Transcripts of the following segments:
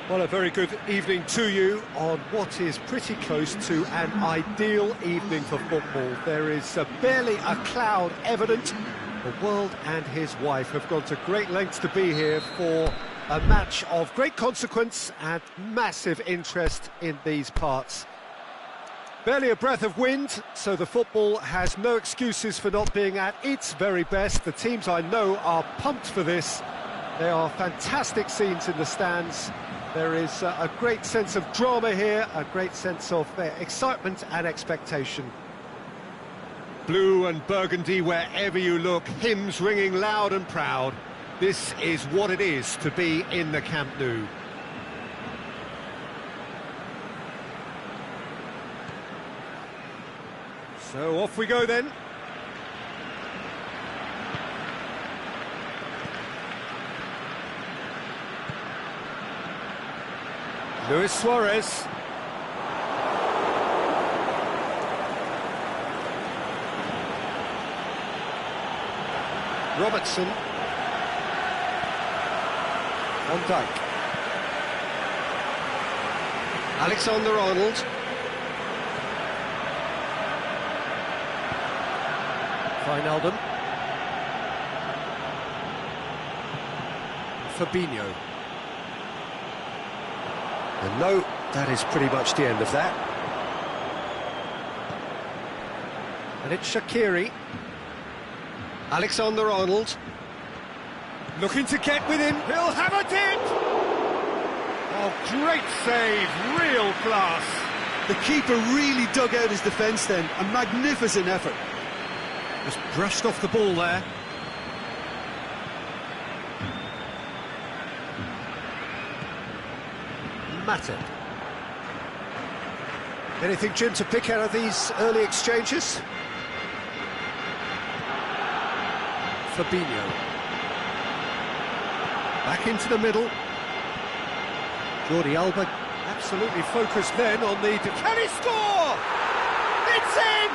Well, a very good evening to you on what is pretty close to an ideal evening for football. There is barely a cloud evident. The world and his wife have gone to great lengths to be here for a match of great consequence and massive interest in these parts. Barely a breath of wind, so the football has no excuses for not being at its very best. The teams I know are pumped for this. There are fantastic scenes in the stands. There is a great sense of drama here, a great sense of excitement and expectation. Blue and burgundy wherever you look, hymns ringing loud and proud. This is what it is to be in the Camp Nou. So off we go then. Luis Suarez. Robertson. Van Dijk. Alexander-Arnold. Wijnaldum. Fabinho. And no, that is pretty much the end of that. And it's Shaqiri. Alexander-Arnold. Looking to get with him. He'll have a dip! Oh, great save, real class. The keeper really dug out his defence then. A magnificent effort. Just brushed off the ball there. Matip. Anything, Jim, to pick out of these early exchanges? Fabinho. Back into the middle. Jordi Alba absolutely focused then on the... Can he score? It's in!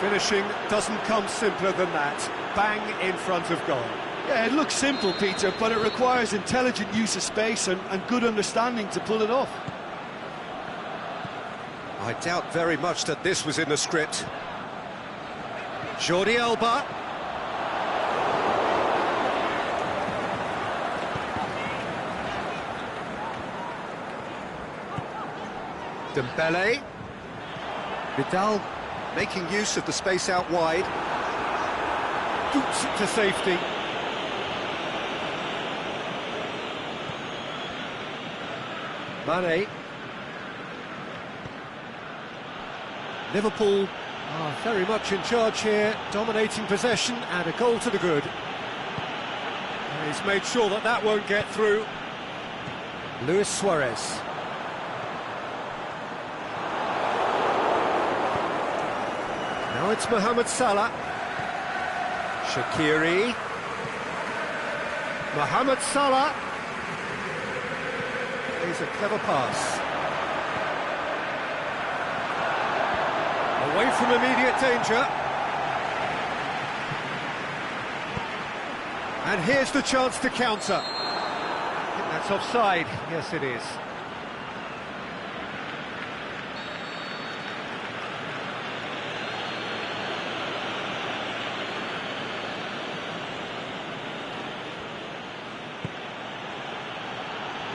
Finishing doesn't come simpler than that. Bang in front of goal. Yeah, it looks simple, Peter, but it requires intelligent use of space and good understanding to pull it off. I doubt very much that this was in the script. Jordi Alba. Dembele. Vidal making use of the space out wide. Boots it to safety. Mane. Liverpool are very much in charge here, dominating possession and a goal to the good. And he's made sure that that won't get through. Luis Suarez. Now it's Mohamed Salah. Shaqiri. Mohamed Salah. He's a clever pass. Away from immediate danger. And here's the chance to counter. I think that's offside. Yes, it is.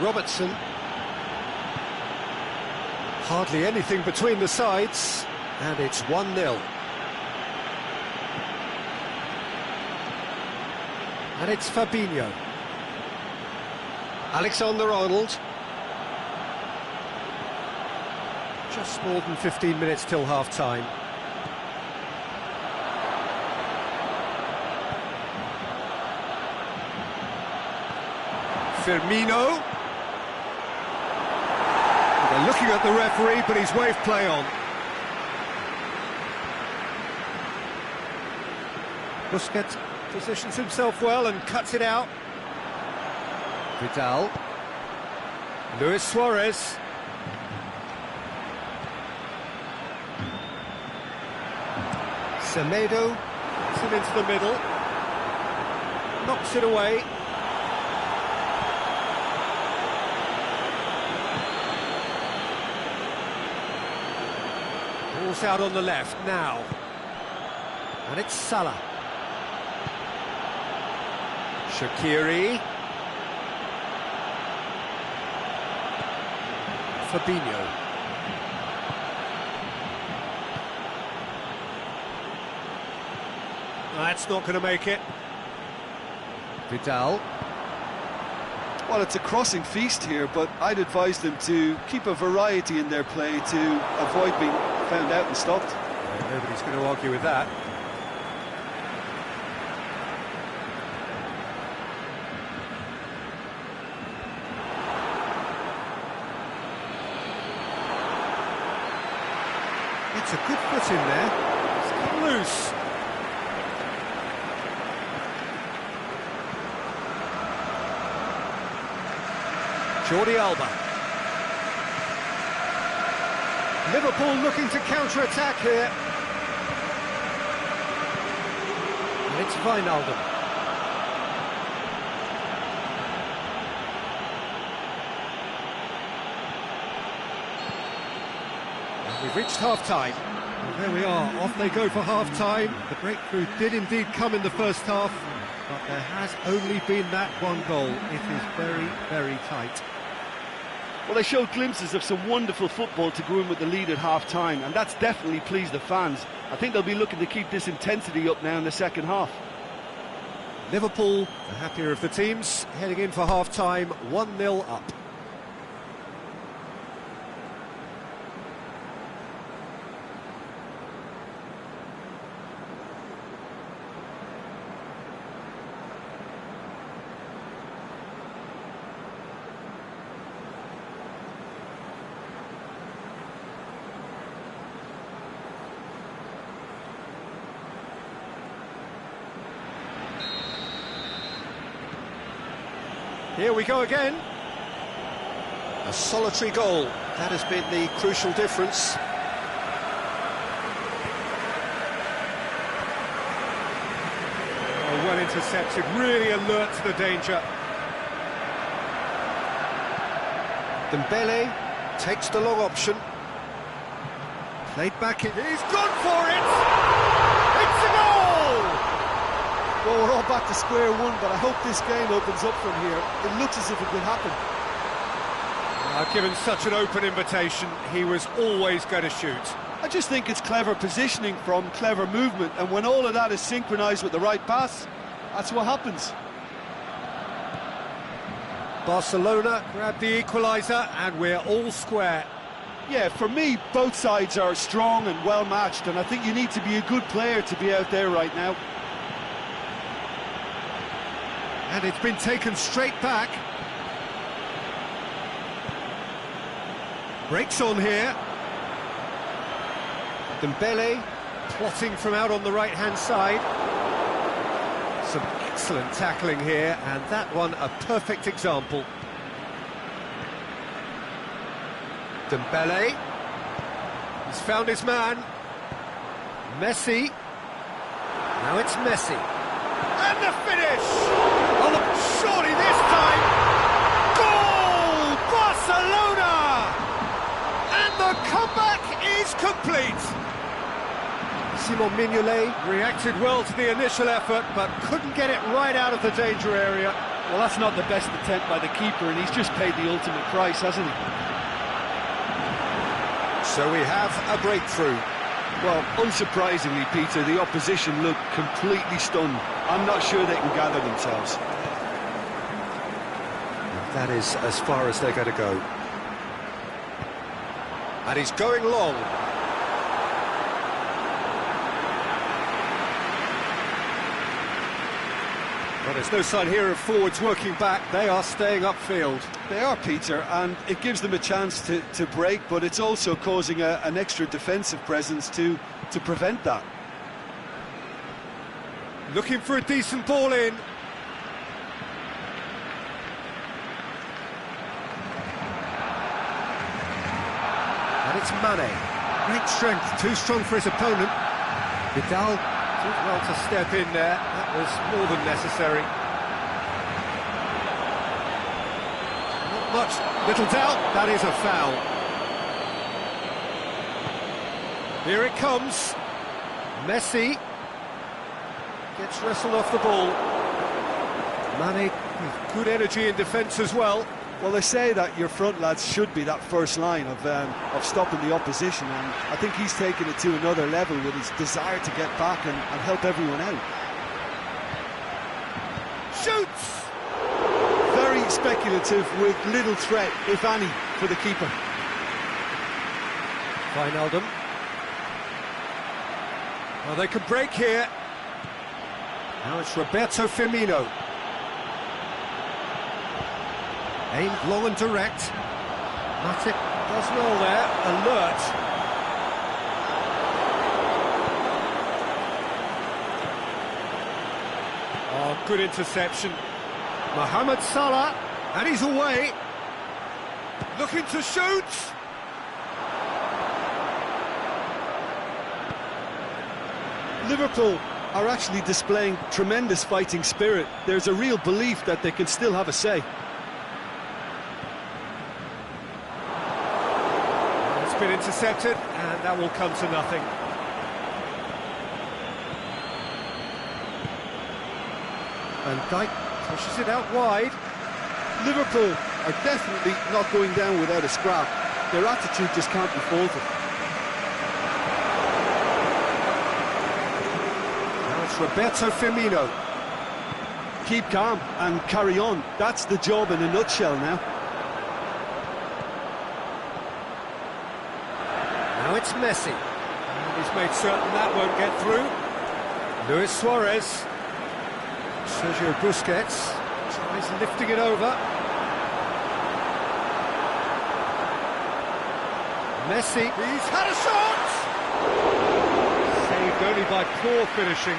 Robertson. Hardly anything between the sides, and it's 1-0. And it's Fabinho. Alexander-Arnold. Just more than 15 minutes till half-time. Firmino. They're looking at the referee, but he's waved play on. Busquets positions himself well and cuts it out. Vidal. Luis Suarez. Semedo puts it into the middle. Knocks it away. Ball's out on the left now. And it's Salah. Shaqiri. Fabinho. That's not going to make it. Vidal. Well, it's a crossing feast here, but I'd advise them to keep a variety in their play to avoid being found out and stopped. Yeah, nobody's going to argue with that. It's a good foot in there. It's come loose. Jordi Alba. Liverpool looking to counter-attack here. And it's Wijnaldum. And we've reached half-time. Well, there we are, off they go for half-time. The breakthrough did indeed come in the first half, but there has only been that one goal. It is very, very tight. Well, they showed glimpses of some wonderful football to go in with the lead at half-time, and that's definitely pleased the fans. I think they'll be looking to keep this intensity up now in the second half. Liverpool, the happier of the teams, heading in for half-time, 1-0 up. Here we go again. A solitary goal. That has been the crucial difference. Oh, well intercepted, really alert to the danger. Dembele takes the long option. Played back in. He's gone for it! It's a goal! Well, we're all back to square one, but I hope this game opens up from here. It looks as if it could happen. Given such an open invitation, he was always going to shoot. I just think it's clever positioning from clever movement, and when all of that is synchronised with the right pass, that's what happens. Barcelona grab the equaliser, and we're all square. Yeah, for me, both sides are strong and well matched, and I think you need to be a good player to be out there right now. And it's been taken straight back. Breaks on here. Dembele plotting from out on the right-hand side. Some excellent tackling here, and that one a perfect example. Dembele. He's found his man. Messi. Now it's Messi. And the finish! Oh, surely this time! Goal! Barcelona! And the comeback is complete! Simon Mignolet reacted well to the initial effort, but couldn't get it right out of the danger area. Well, that's not the best attempt by the keeper, and he's just paid the ultimate price, hasn't he? So we have a breakthrough. Well, unsurprisingly, Peter, the opposition look completely stunned. I'm not sure they can gather themselves. That is as far as they're going to go. And he's going long. Well, there's no sign here of forwards working back. They are staying upfield. They are, Peter, and it gives them a chance to break, but it's also causing an extra defensive presence to prevent that. Looking for a decent ball in. And it's Mane. Great strength, too strong for his opponent. Vidal did well to step in there. That was more than necessary. Not much, little doubt, that is a foul. Here it comes. Messi gets wrestled off the ball. Mane with good energy in defence as well. Well, they say that your front lads should be that first line of stopping the opposition, and I think he's taken it to another level with his desire to get back and help everyone out. Shoots! Very speculative with little threat, if any, for the keeper. Wijnaldum. Well, they could break here. Now it's Roberto Firmino. Aimed long and direct. Matip does well there, alert. Oh, good interception. Mohamed Salah, and he's away. Looking to shoot. Liverpool are actually displaying tremendous fighting spirit. There's a real belief that they can still have a say. It's been intercepted, and that will come to nothing. Van Dijk pushes it out wide. Liverpool are definitely not going down without a scrap. Their attitude just can't be faulted. Now it's Roberto Firmino. Keep calm and carry on. That's the job in a nutshell now. Now it's Messi. And he's made certain that won't get through. Luis Suarez. Sergio Busquets tries lifting it over. Messi, he's had a shot! Saved only by poor finishing.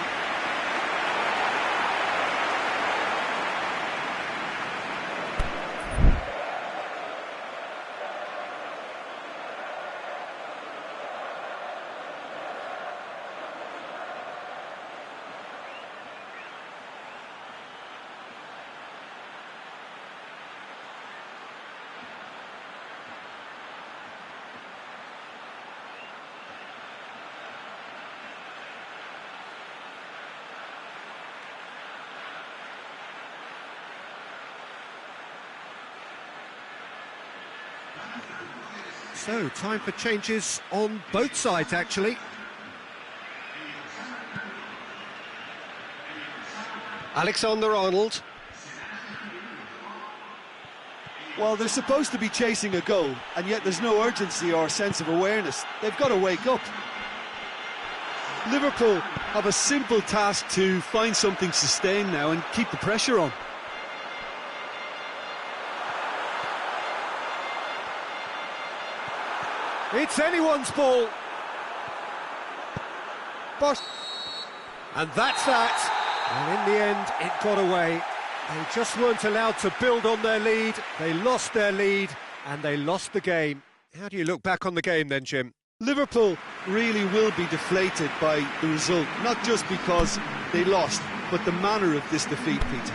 So, time for changes on both sides, actually. Alexander-Arnold. Well, they're supposed to be chasing a goal, and yet there's no urgency or sense of awareness. They've got to wake up. Liverpool have a simple task to find something sustained now and keep the pressure on. It's anyone's ball. And that's that. And in the end, it got away. They just weren't allowed to build on their lead. They lost their lead, and they lost the game. How do you look back on the game then, Jim? Liverpool really will be deflated by the result, not just because they lost, but the manner of this defeat, Peter.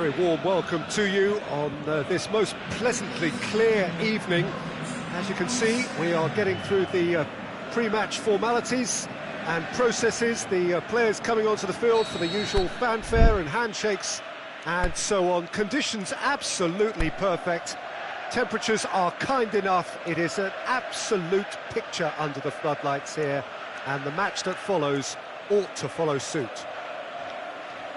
very warm welcome to you on this most pleasantly clear evening. As you can see, we are getting through the pre-match formalities and processes, the players coming onto the field for the usual fanfare and handshakes and so on. Conditions absolutely perfect. Temperatures are kind enough. It is an absolute picture under the floodlights here, and the match that follows ought to follow suit.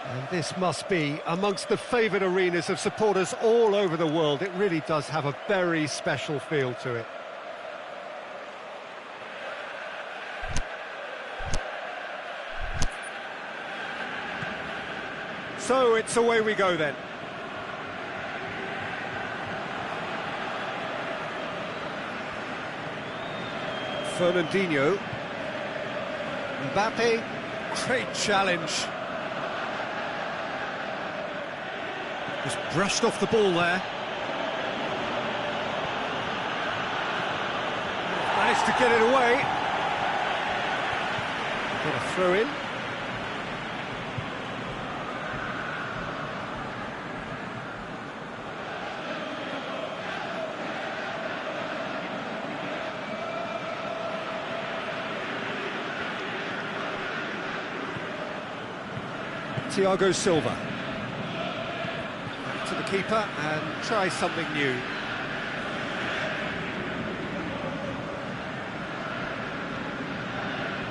And this must be amongst the favoured arenas of supporters all over the world. It really does have a very special feel to it. So it's away we go then. Fernandinho. Mbappe. Great challenge. Just brushed off the ball there. Managed to get it away. Got a throw in. Thiago Silva. Back to the keeper and try something new.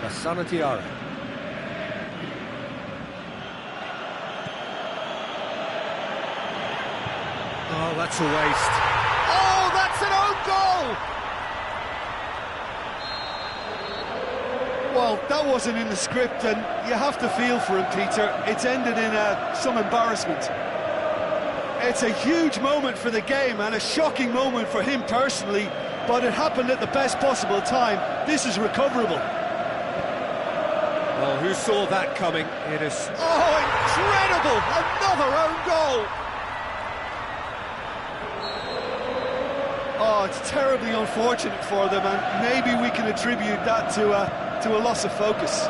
Lassana Diarra. Oh, that's a waste. Oh, that's an own goal! Well, that wasn't in the script, and you have to feel for him, Peter. It's ended in some embarrassment. It's a huge moment for the game and a shocking moment for him personally, but it happened at the best possible time. This is recoverable. Well, who saw that coming? It is... Oh, incredible! Another own goal! Oh, it's terribly unfortunate for them, and maybe we can attribute that to a loss of focus.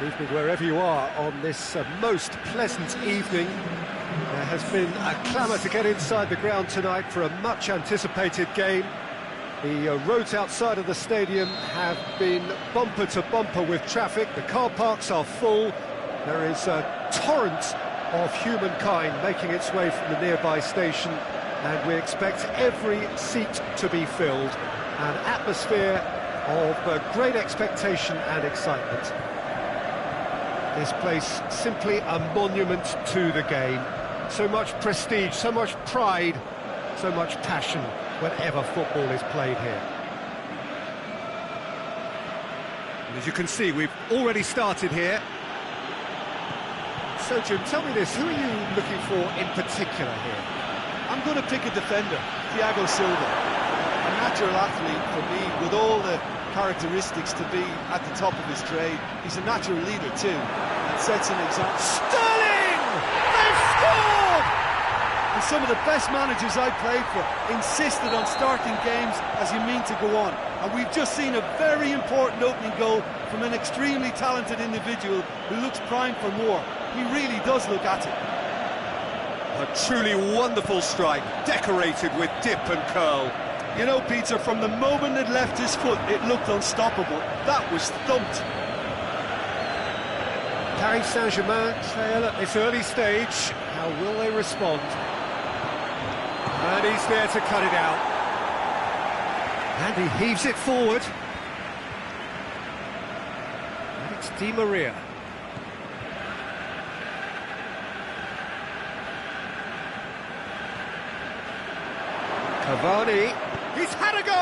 Good evening wherever you are on this most pleasant evening. There has been a clamour to get inside the ground tonight for a much anticipated game. The roads outside of the stadium have been bumper to bumper with traffic. The car parks are full. There is a torrent of humankind making its way from the nearby station, and we expect every seat to be filled. An atmosphere of great expectation and excitement. This place simply a monument to the game. So much prestige, so much pride, so much passion whenever football is played here. And as you can see, we've already started here. So Jim, tell me this, who are you looking for in particular here? I'm going to pick a defender, Thiago Silva. A natural athlete for me, with all the characteristics to be at the top of his trade. He's a natural leader too, and sets an example. Sterling! They've scored! And some of the best managers I played for insisted on starting games as you mean to go on. And we've just seen a very important opening goal from an extremely talented individual who looks primed for more. He really does look at it. A truly wonderful strike, decorated with dip and curl. You know, Peter, from the moment it left his foot, it looked unstoppable. That was thumped. Paris Saint-Germain trail at this early stage. How will they respond? And he's there to cut it out. And he heaves it forward. And it's Di Maria. Cavani. He's had a go!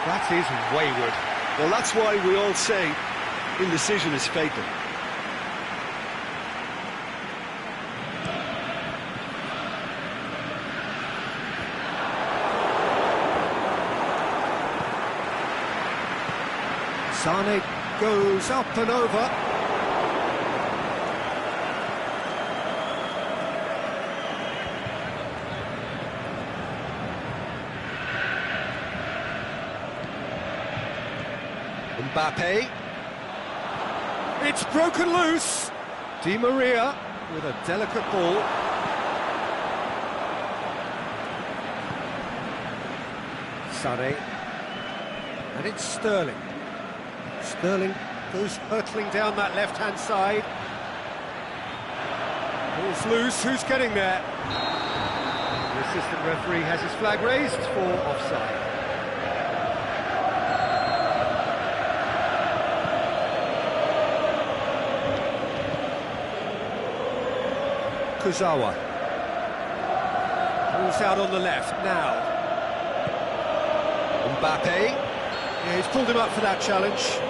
That is wayward. Well, that's why we all say indecision is fatal. Sane goes up and over. Mbappe. It's broken loose. Di Maria with a delicate ball. Sane. And it's Sterling. Sterling goes hurtling down that left-hand side. Ball's loose. Who's getting there? The assistant referee has his flag raised for offside. Kurzawa. Pulls out on the left now. Mbappe. Yeah, he's pulled him up for that challenge.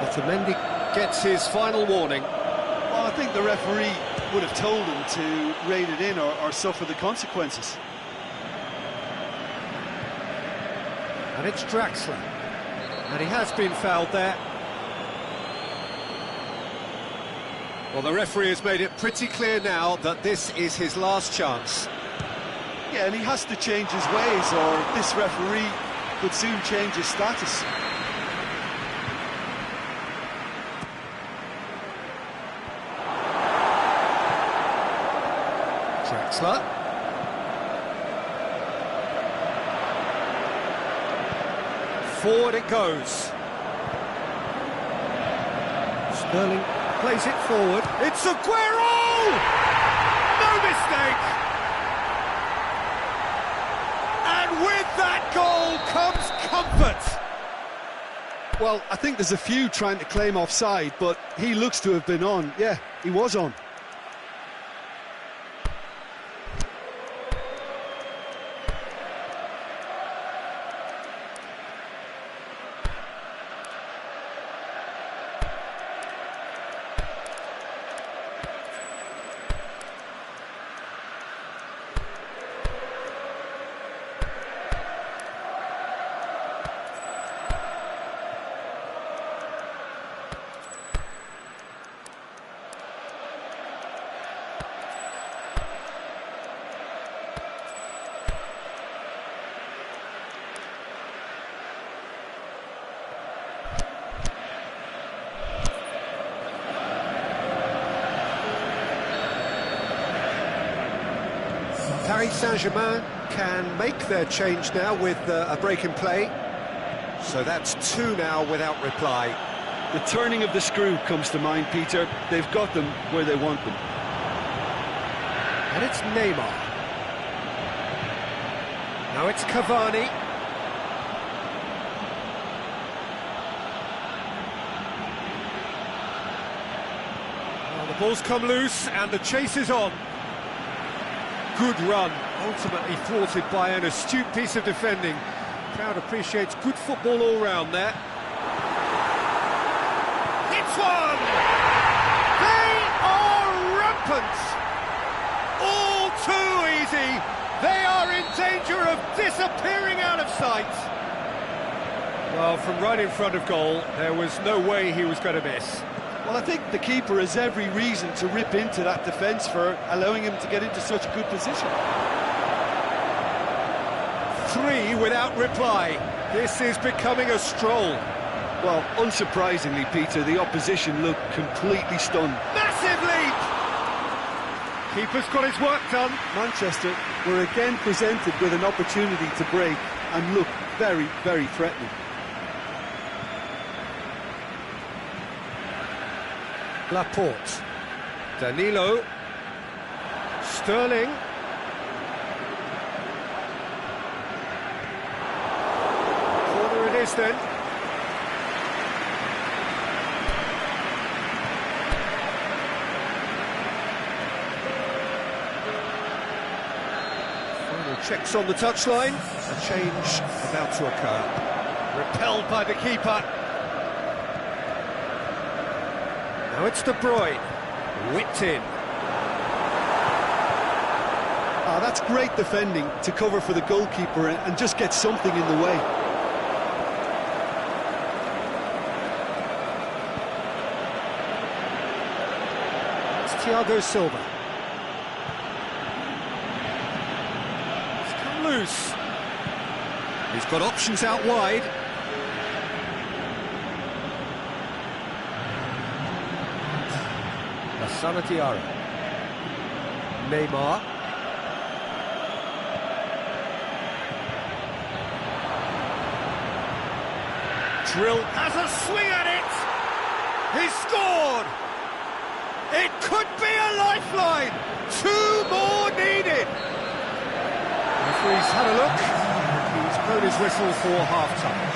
Otamendi gets his final warning. Well, I think the referee would have told him to rein it in or suffer the consequences. And it's Draxler. And he has been fouled there. Well, the referee has made it pretty clear now that this is his last chance. Yeah, and he has to change his ways, or this referee could soon change his status. Draxler. Forward it goes. Sterling plays it forward. It's Aguero! No mistake! And with that goal comes comfort. Well, I think there's a few trying to claim offside, but he looks to have been on. Yeah, he was on. Paris Saint-Germain can make their change now with a break in play. So that's 2 now without reply. The turning of the screw comes to mind, Peter. They've got them where they want them. And it's Neymar. Now it's Cavani. Well, the ball's come loose and the chase is on. Good run, ultimately thwarted by an astute piece of defending. Crowd appreciates good football all round there. It's one! They are rampant! All too easy! They are in danger of disappearing out of sight! Well, from right in front of goal, there was no way he was going to miss. Well, I think the keeper has every reason to rip into that defence for allowing him to get into such a good position. 3 without reply. This is becoming a stroll. Well, unsurprisingly, Peter, the opposition looked completely stunned. Massive leap! Keeper's got his work done. Manchester were again presented with an opportunity to break and look very, very threatening. Laporte. Danilo. Sterling. Corner it is then. Final checks on the touchline. A change about to occur. Repelled by the keeper. Now it's De Bruyne, whipped in. Ah, that's great defending to cover for the goalkeeper and just get something in the way. It's Thiago Silva. It's come loose. He's got options out wide. Lassana Diarra. Neymar. Drill has a swing at it. He's scored. It could be a lifeline. 2 more needed. Referee's had a look. He's blown his whistle for half-time.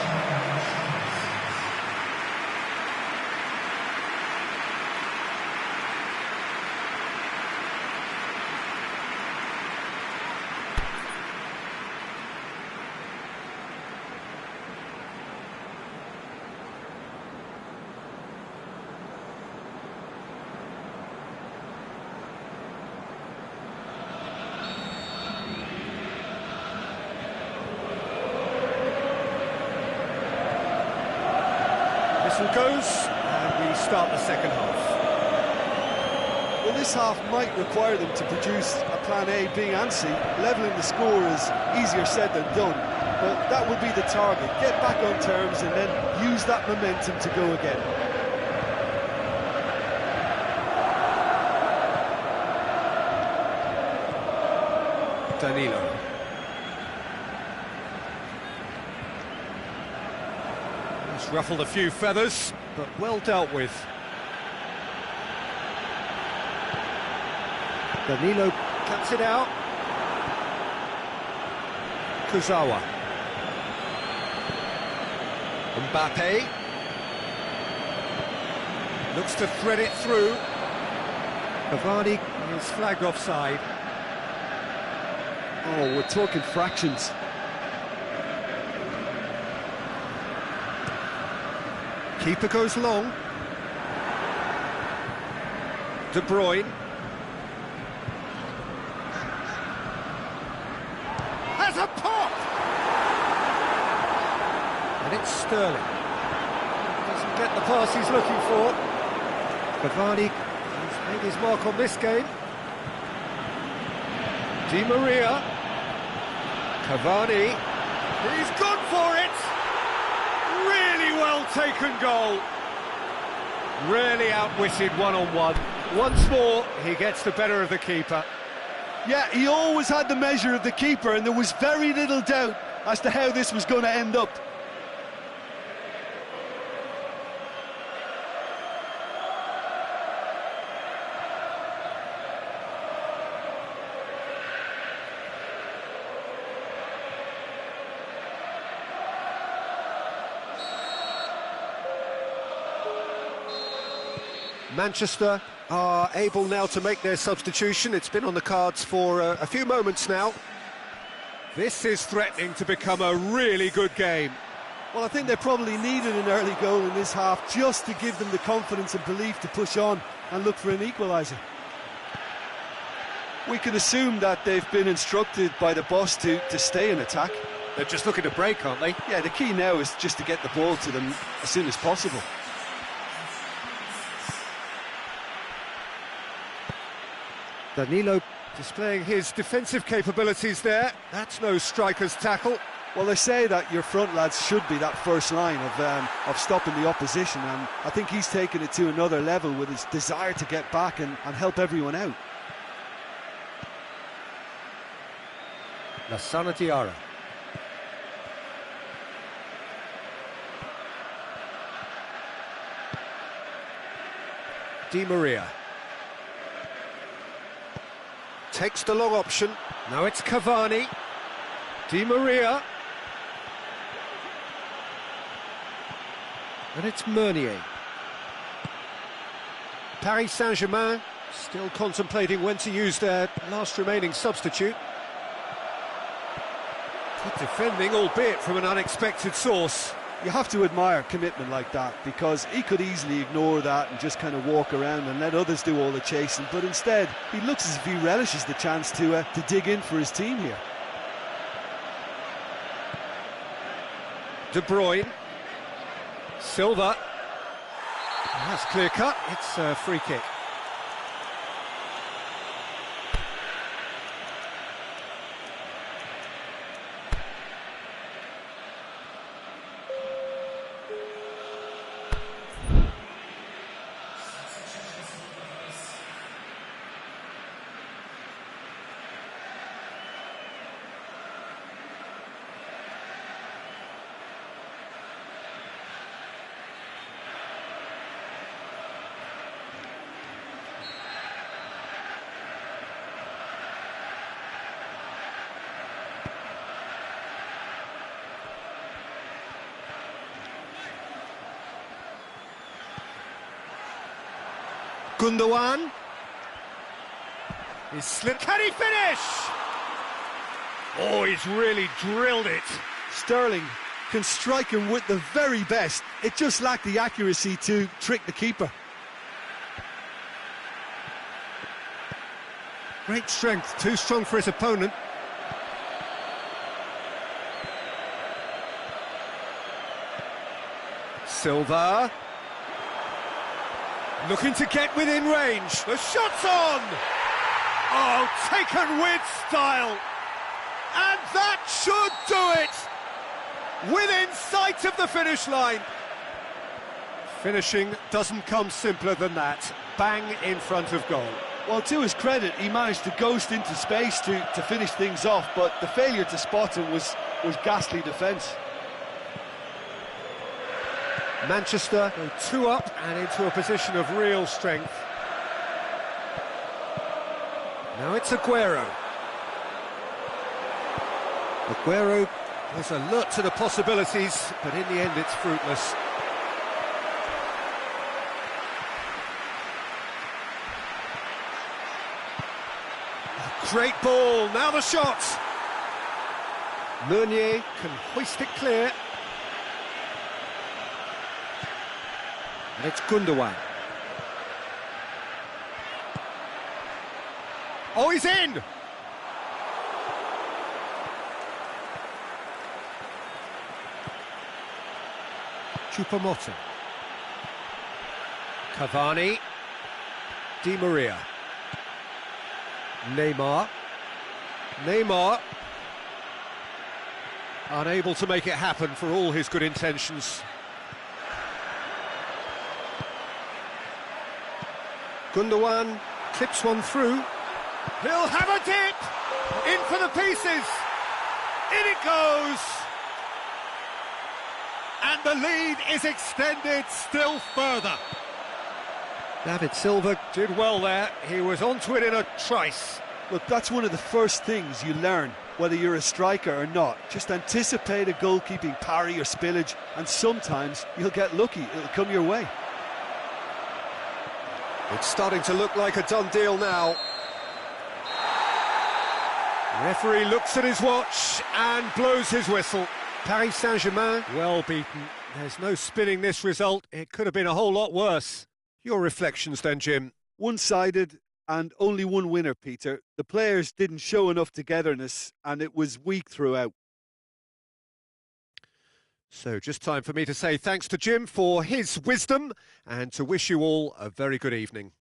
Whistle goes, and we start the second half. Well, this half might require them to produce a plan A, B and C. Levelling the score is easier said than done, but that would be the target. Get back on terms and then use that momentum to go again. Danilo. He's ruffled a few feathers, but well dealt with. Danilo cuts it out. Kurzawa. Mbappe. Looks to thread it through. Cavani is flagged offside. Oh, we're talking fractions. Keeper goes long. De Bruyne. Has a pop! And it's Sterling. Doesn't get the pass he's looking for. Cavani has made his mark on this game. Di Maria. Cavani. He's gone for it! Really well taken goal. Really outwitted one-on-one. Once more, he gets the better of the keeper. Yeah, he always had the measure of the keeper, and there was very little doubt as to how this was going to end up. Manchester are able now to make their substitution. It's been on the cards for a few moments now. This is threatening to become a really good game. Well, I think they probably needed an early goal in this half just to give them the confidence and belief to push on and look for an equaliser. We can assume that they've been instructed by the boss to stay in attack. They're just looking to break, aren't they? Yeah, the key now is just to get the ball to them as soon as possible. Danilo displaying his defensive capabilities there. That's no striker's tackle. Well, they say that your front lads should be that first line of stopping the opposition, and I think he's taken it to another level with his desire to get back and help everyone out. Lassana Diarra. Di Maria. Takes the long option. Now it's Cavani. Di Maria. And it's Meunier. Paris Saint-Germain still contemplating when to use their last remaining substitute. Good defending, albeit from an unexpected source. You have to admire commitment like that, because he could easily ignore that and just kind of walk around and let others do all the chasing, but instead he looks as if he relishes the chance to dig in for his team here. De Bruyne. Silva. That's clear cut. It's a free kick. Gundogan. He's slipped. Can he finish? Oh, he's really drilled it. Sterling can strike him with the very best. It just lacked the accuracy to trick the keeper. Great strength, too strong for his opponent. Silva. Looking to get within range. The shot's on! Oh, taken with style. And that should do it! Within sight of the finish line. Finishing doesn't come simpler than that. Bang in front of goal. Well, to his credit, he managed to ghost into space to finish things off, but the failure to spot him was ghastly defence. Manchester go 2 up and into a position of real strength. Now it's Aguero. Aguero was alert to the possibilities, but in the end it's fruitless. A great ball, now the shot! Meunier can hoist it clear. And it's Gundogan. Oh, he's in! Choupo-Moting. Cavani. Di Maria. Neymar. Neymar. Unable to make it happen for all his good intentions. Gundogan clips one through. He'll hammer it! In for the pieces! In it goes! And the lead is extended still further. David Silva did well there. He was onto it in a trice. Look, that's one of the first things you learn, whether you're a striker or not. Just anticipate a goalkeeping parry or spillage, and sometimes you'll get lucky. It'll come your way. It's starting to look like a done deal now. The referee looks at his watch and blows his whistle. Paris Saint-Germain, well beaten. There's no spinning this result. It could have been a whole lot worse. Your reflections then, Jim? One-sided and only one winner, Peter. The players didn't show enough togetherness and it was weak throughout. So just time for me to say thanks to Jim for his wisdom and to wish you all a very good evening.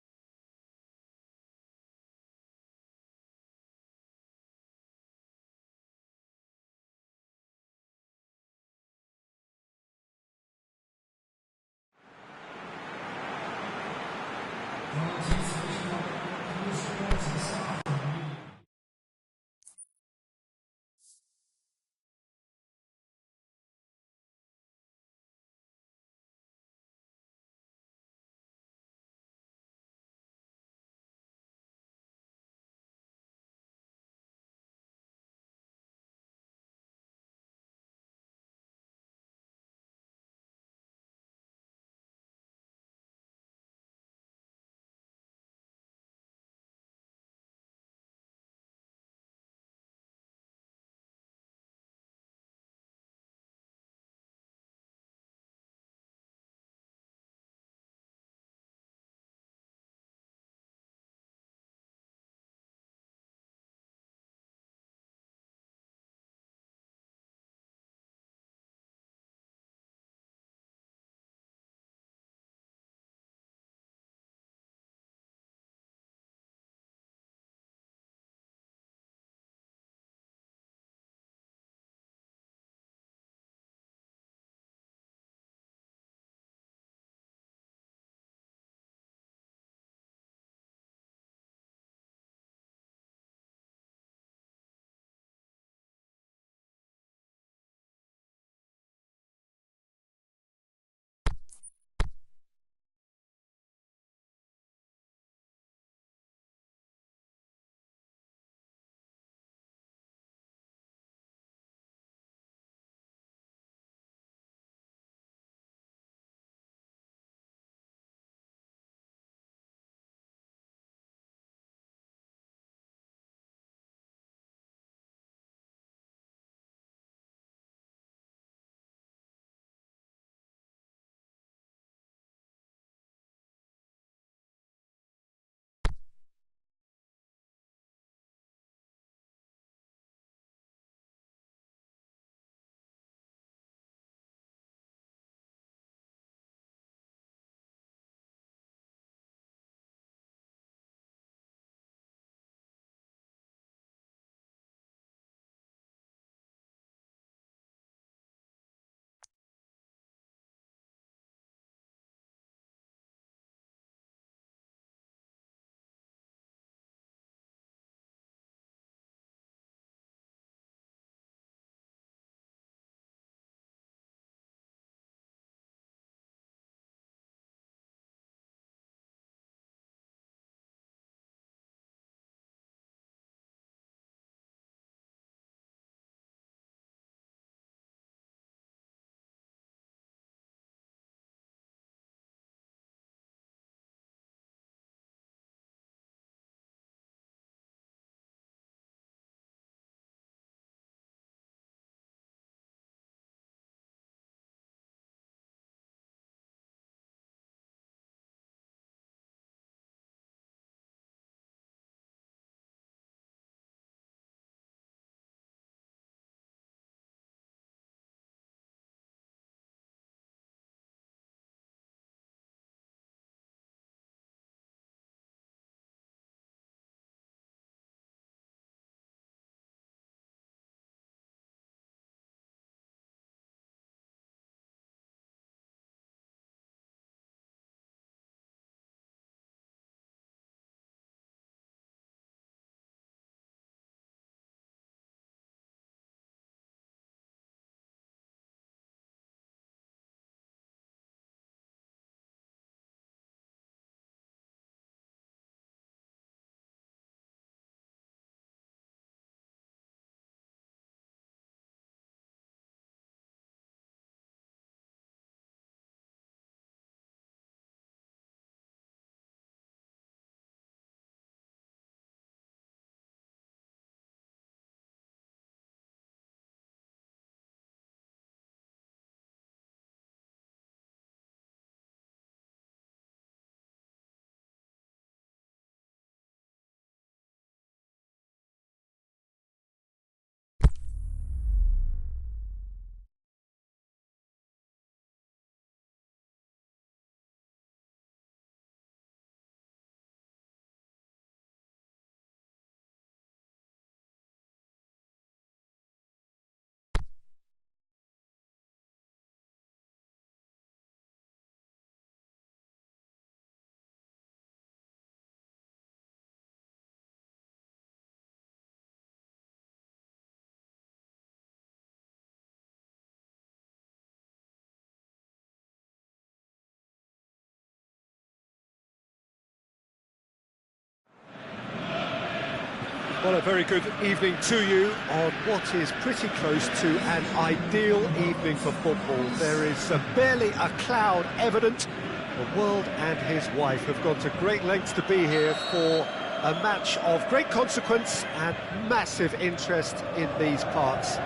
Well, a very good evening to you on what is pretty close to an ideal evening for football. There is barely a cloud evident. The world and his wife have gone to great lengths to be here for a match of great consequence and massive interest in these parts.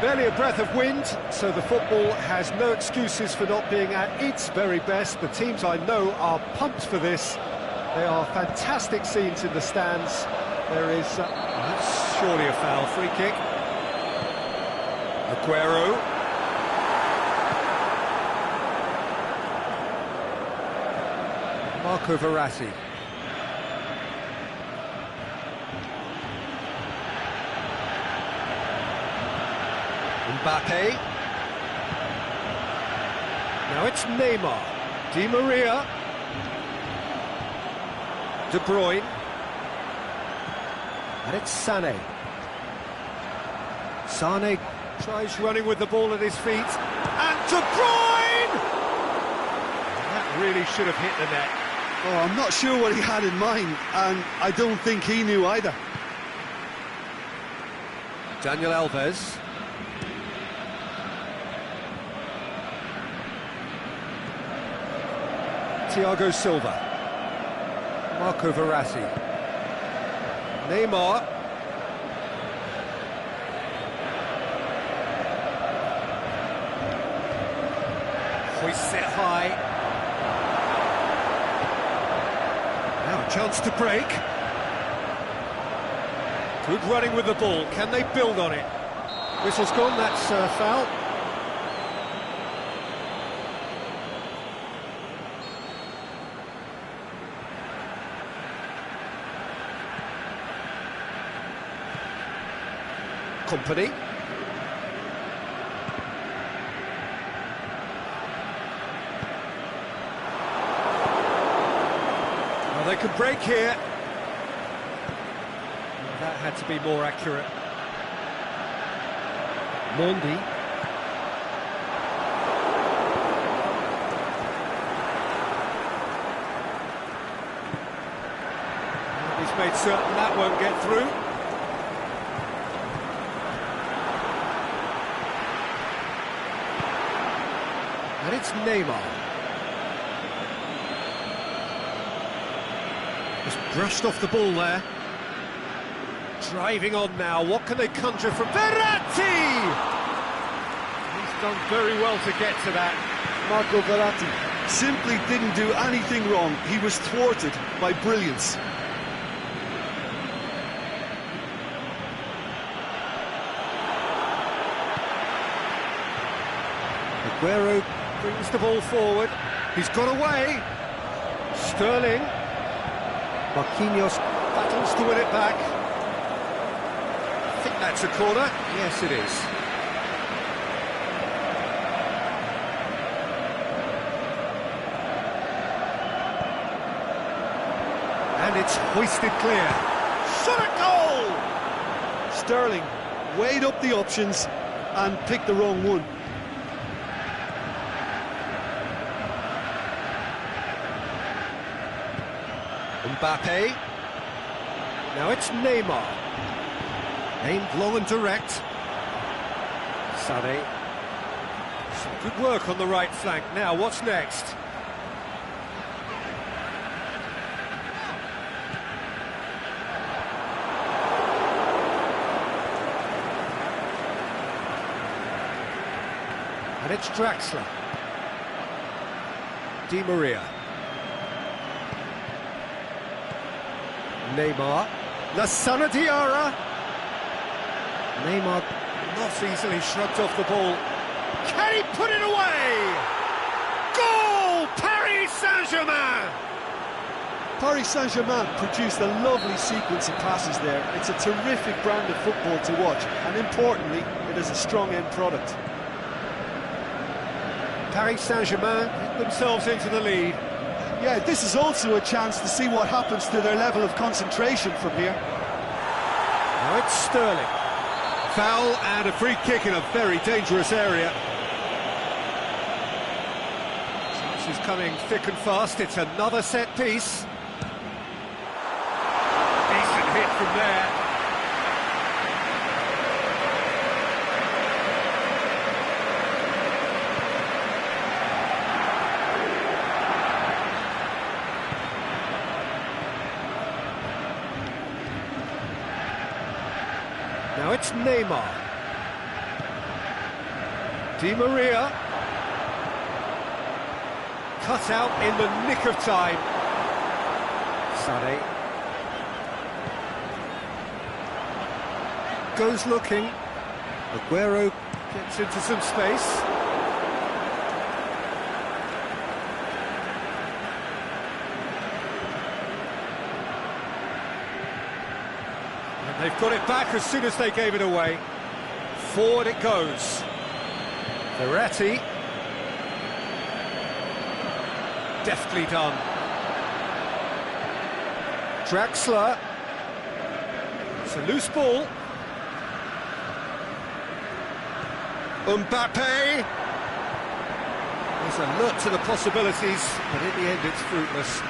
Barely a breath of wind, so the football has no excuses for not being at its very best. The teams I know are pumped for this. They are fantastic scenes in the stands. There is, that's surely a foul, free kick. Aguero. Marco Verratti. Mbappe. Now it's Neymar. Di Maria. De Bruyne. And it's Sané. Sané tries running with the ball at his feet. And De Bruyne! That really should have hit the net. Oh, I'm not sure what he had in mind, and I don't think he knew either. Daniel Alves. Thiago Silva. Marco Verratti. Neymar. Hoists it high. Now a chance to break. Good running with the ball. Can they build on it? Whistle's gone, that's foul. Company. Well, they could break here. That had to be more accurate. Mondi. He's made certain that won't get through. And it's Neymar. Just brushed off the ball there. Driving on now, what can they conjure from Verratti? He's done very well to get to that. Marco Verratti simply didn't do anything wrong. He was thwarted by brilliance. Aguero brings the ball forward. He's got away. Sterling. Marquinhos battles to win it back. I think that's a corner. Yes, it is. And it's hoisted clear. Shot at goal! Sterling weighed up the options and picked the wrong one. Mbappe. Now it's Neymar. Aimed long and direct. Sané. Some good work on the right flank. Now, what's next? And it's Draxler. Di Maria. Neymar. Lassana Diarra. Neymar not easily shrugged off the ball. Can he put it away? Goal! Paris Saint-Germain! Paris Saint-Germain produced a lovely sequence of passes there. It's a terrific brand of football to watch, and importantly, it is a strong end product. Paris Saint-Germain hit themselves into the lead. Yeah, this is also a chance to see what happens to their level of concentration from here. Now it's Sterling. Foul and a free kick in a very dangerous area. Chances coming thick and fast. It's another set piece. Decent hit from there. it's Neymar. Di Maria. Cut out in the nick of time. Sané. Goes looking. Aguero gets into some space. And they've got it back as soon as they gave it away. Forward it goes. Verratti. Deftly done. Draxler. It's a loose ball. Mbappe. There's a look to the possibilities, but in the end it's fruitless.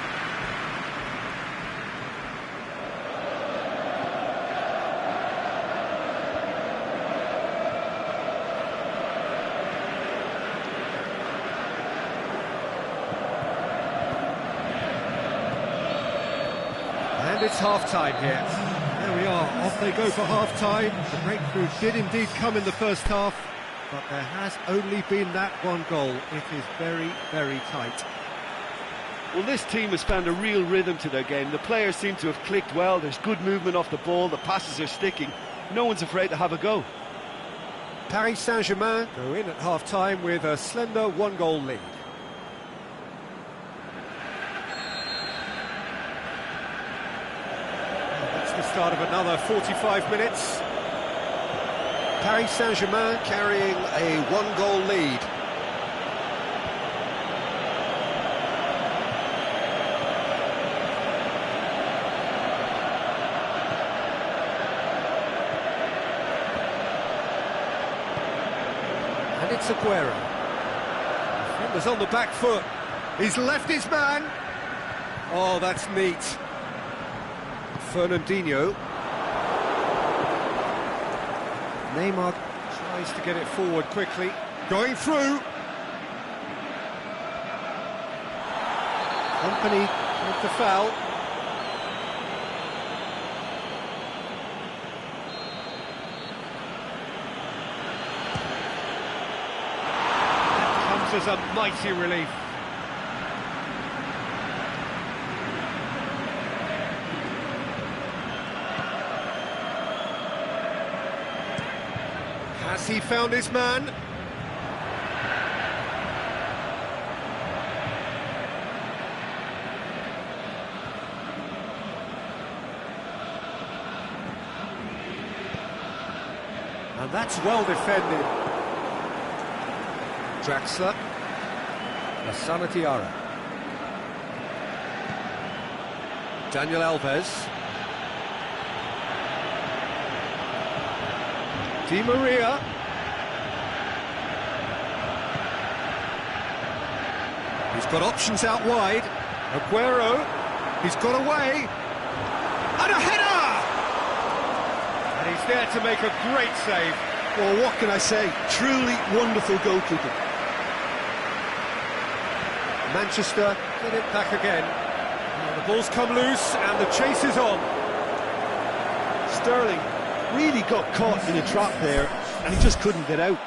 And it's half-time here. There we are, off they go for half-time. The breakthrough did indeed come in the first half, but there has only been that one goal. It is very, very tight. Well, this team has found a real rhythm to their game. The players seem to have clicked well. There's good movement off the ball. The passes are sticking. No one's afraid to have a go. Paris Saint-Germain go in at half-time with a slender one-goal lead. That's the start of another 45 minutes. Paris Saint-Germain carrying a one-goal lead. And it's Aguero. Defender's on the back foot. He's left his man. Oh, that's neat. Fernandinho. Neymar tries to get it forward quickly. Going through. Company with the foul. That comes as a mighty relief. Has he found his man? And that's well defended. Draxler. Lassana Diarra. Daniel Alves. Di Maria. He's got options out wide. Aguero. He's got away. And a header! And he's there to make a great save. Well, what can I say? Truly wonderful goalkeeping. Manchester get it back again. And the ball's come loose and the chase is on. Sterling really got caught in a trap there, and he just couldn't get out.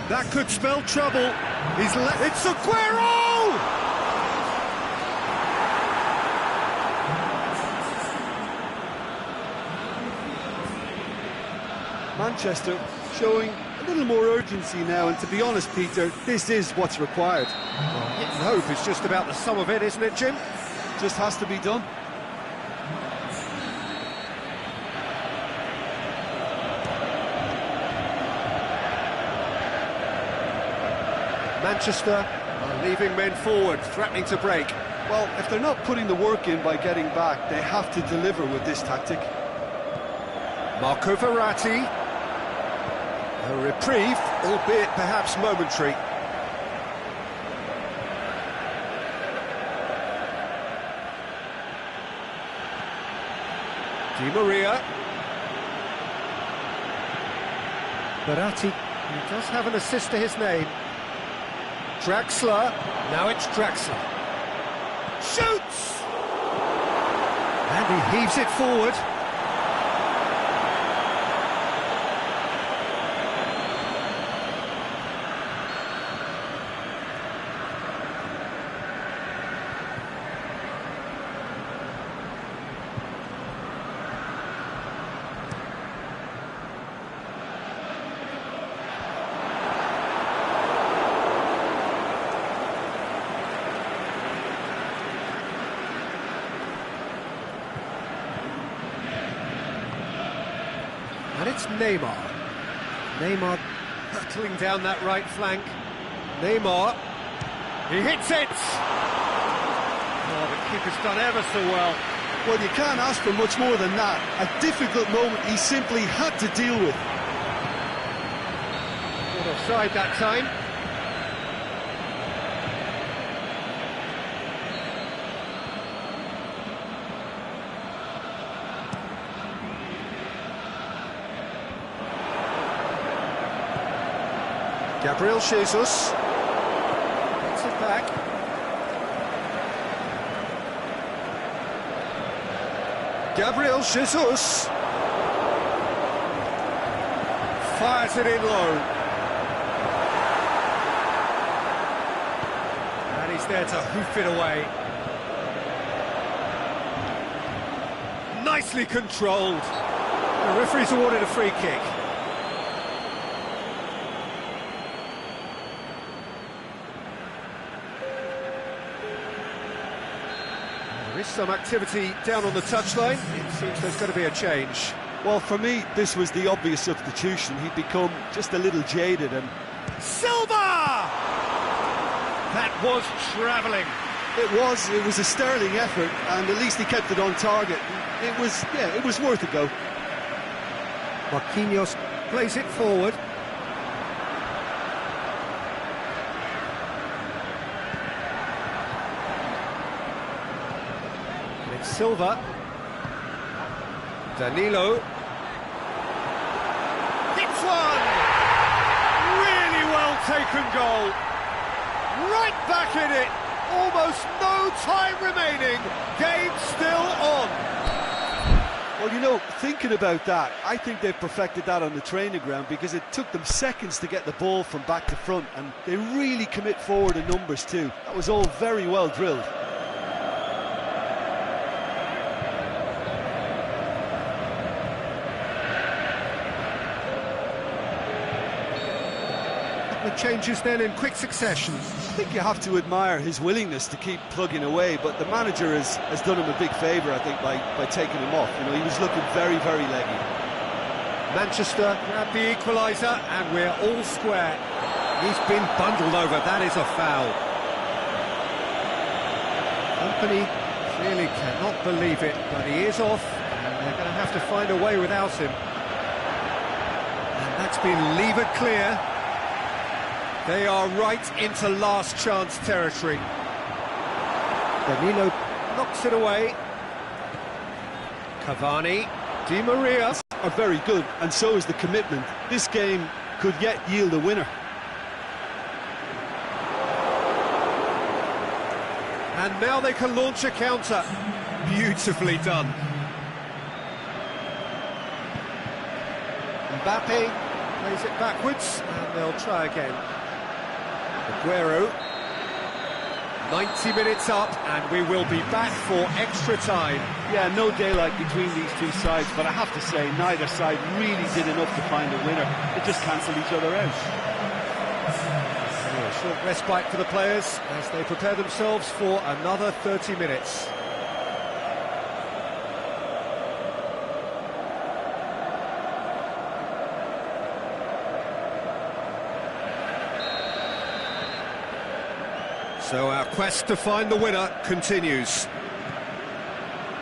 That could spell trouble. It's Aguero! Manchester showing a little more urgency now, and to be honest, Peter, this is what's required. Hitting hope is just about the sum of it, isn't it, Jim? Just has to be done. Manchester are leaving men forward, threatening to break. Well, if they're not putting the work in by getting back, they have to deliver with this tactic. Marco Verratti. A reprieve, albeit perhaps momentary. Di Maria. Verratti, he does have an assist to his name. Draxler, now it's Draxler. Shoots! And he heaves it forward. And it's Neymar. Neymar hurtling down that right flank. Neymar. He hits it! Oh, the keeper's done ever so well. Well, you can't ask for much more than that. A difficult moment he simply had to deal with. Not offside that time. Gabriel Jesus gets it back. Gabriel Jesus fires it in low. And he's there to hoof it away. Nicely controlled. The referee's awarded a free kick. There is some activity down on the touchline. It seems there's going to be a change. Well, for me, this was the obvious substitution. He'd become just a little jaded and... Silva! That was travelling. It was a sterling effort, and at least he kept it on target. It was worth a go. Marquinhos plays it forward. And it's Silva. Danilo. Hits one! Really well taken goal. Right back in it. Almost no time remaining. Game still on. Well, you know, thinking about that, I think they've perfected that on the training ground, because it took them seconds to get the ball from back to front, and they really commit forward in numbers too. That was all very well drilled. The changes then in quick succession. I think you have to admire his willingness to keep plugging away, but the manager has done him a big favour, I think, by taking him off. You know, he was looking very, very leggy. Manchester grab the equaliser, and we're all square. He's been bundled over, that is a foul. Company clearly cannot believe it, but he is off, and they're going to have to find a way without him. And that's been levered clear. They are right into last chance territory. Danilo knocks it away. Cavani, Di Maria. Are very good, and so is the commitment. This game could yet yield a winner. And now they can launch a counter. Beautifully done. Mbappe plays it backwards, and they'll try again. Aguero. 90 minutes up, and we will be back for extra time. Yeah, no daylight between these two sides, but I have to say, neither side really did enough to find a winner. They just cancelled each other out. Anyway, short respite for the players as they prepare themselves for another 30 minutes. So our quest to find the winner continues.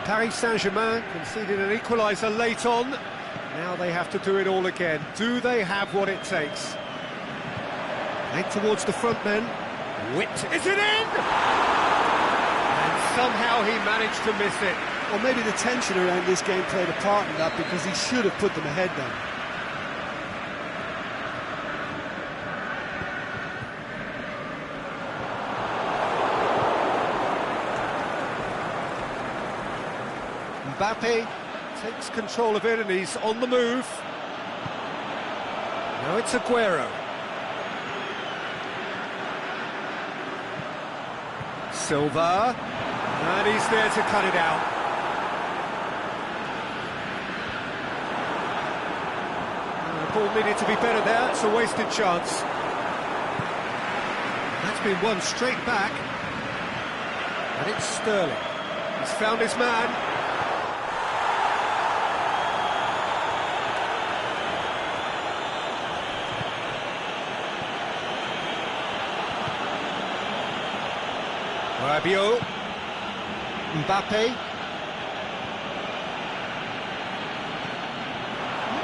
Paris Saint-Germain conceded an equaliser late on. Now they have to do it all again. Do they have what it takes? Played towards the front men. Whipped. Is it in? And somehow he managed to miss it. Well, maybe the tension around this game played a part in that, because he should have put them ahead then. Mbappe takes control of it and he's on the move. Now it's Aguero. Silva, and he's there to cut it out. And the ball needed to be better there, it's a wasted chance. That's been won straight back. And it's Sterling. He's found his man. Rabiot, Mbappe,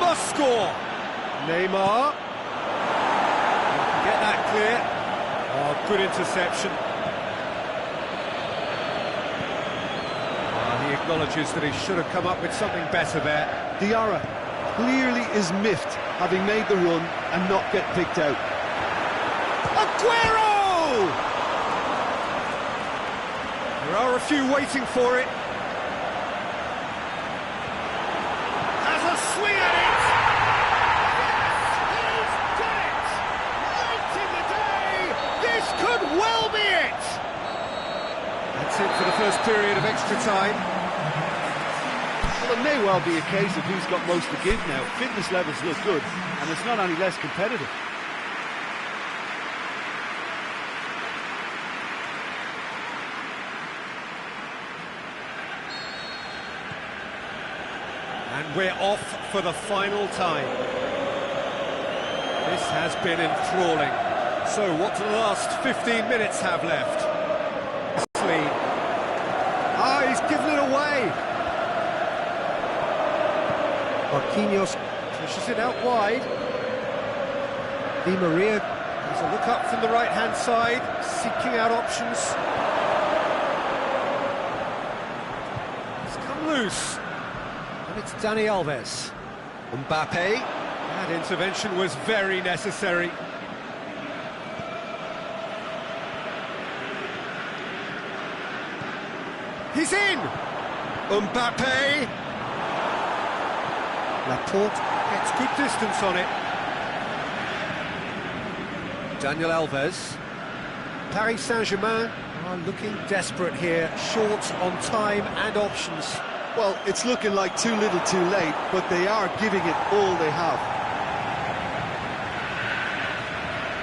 must score. Neymar, get that clear. Oh, good interception. He acknowledges that he should have come up with something better there. Diarra clearly is miffed, having made the run and not get picked out. Aguero! There are a few waiting for it. Has a swing at it! Yes, he's done it! Late in the day, this could well be it! That's it for the first period of extra time. Well, it may well be a case of who's got most to give now. Fitness levels look good, and it's not any less competitive. And we're off for the final time. This has been enthralling. So what do the last 15 minutes have left? He's given it away. Marquinhos pushes it out wide. Di Maria has a look up from the right-hand side, seeking out options. It's come loose. And it's Dani Alves. Mbappe. That intervention was very necessary. He's in! Mbappe! Laporte gets good distance on it. Daniel Alves. Paris Saint-Germain are looking desperate here, short on time and options. Well, it's looking like too little too late, but they are giving it all they have.